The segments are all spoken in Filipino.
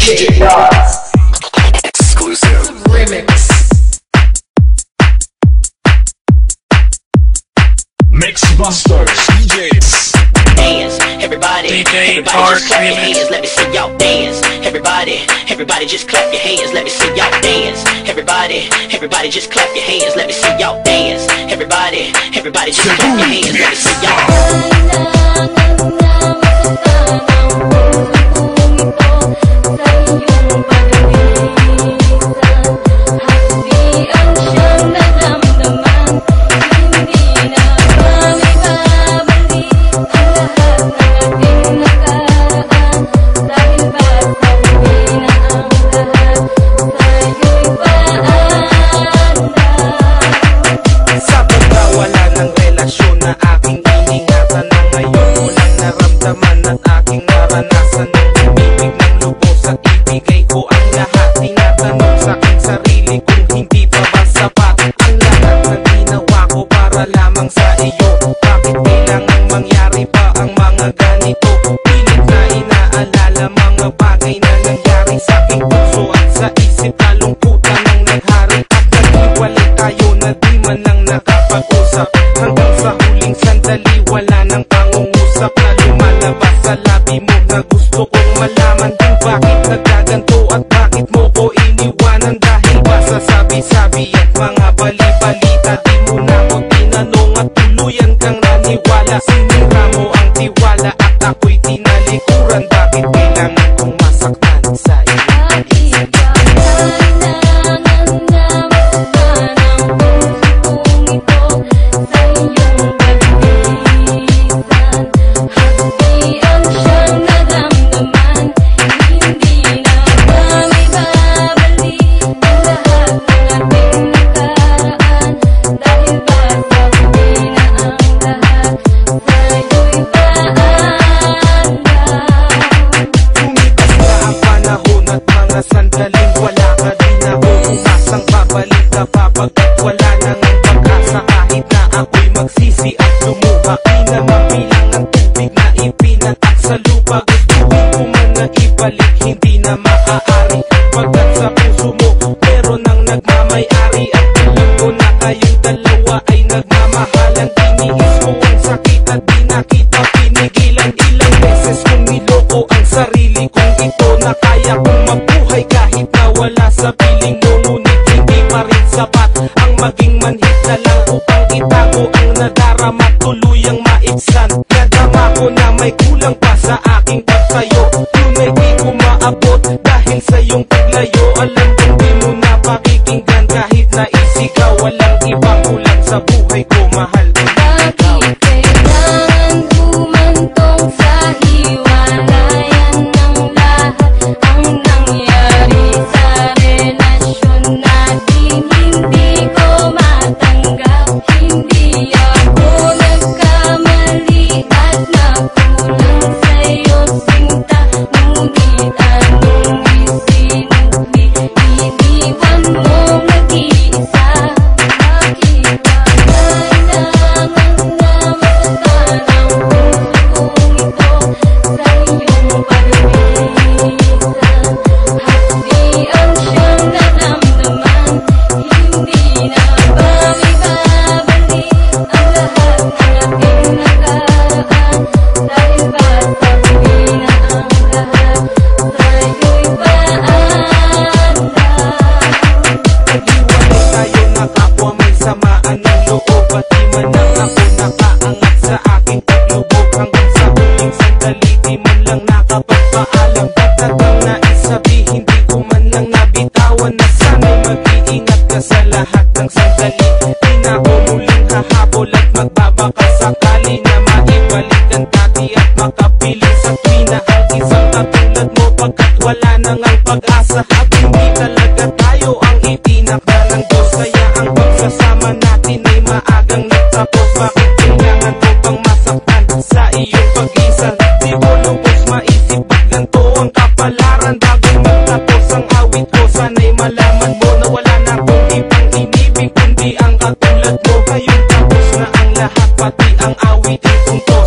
DJ Nas exclusive remix. Mixbusters DJs. Dance, everybody, everybody just clap your hands, let me see y'all dance. Everybody just clap your hands, let me see y'all dance. Everybody just clap your hands, let me see y'all dance. Everybody just clap your hands, let me see y'all.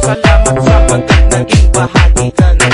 Salamat sapagkat naging bahagi ka na.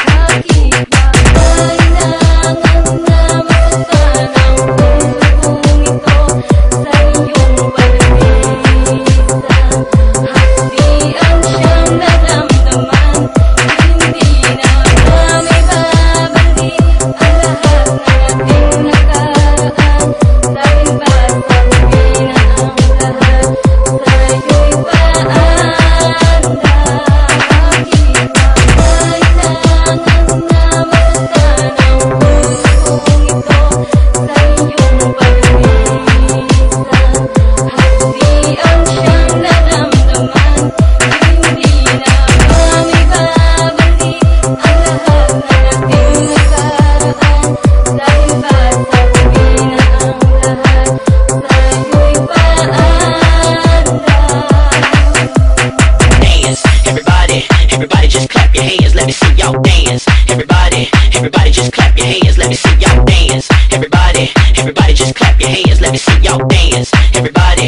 see y'all dance. Everybody, everybody just clap your hands, let me see y'all dance. Everybody, everybody just clap your hands, let me see y'all dance. Everybody,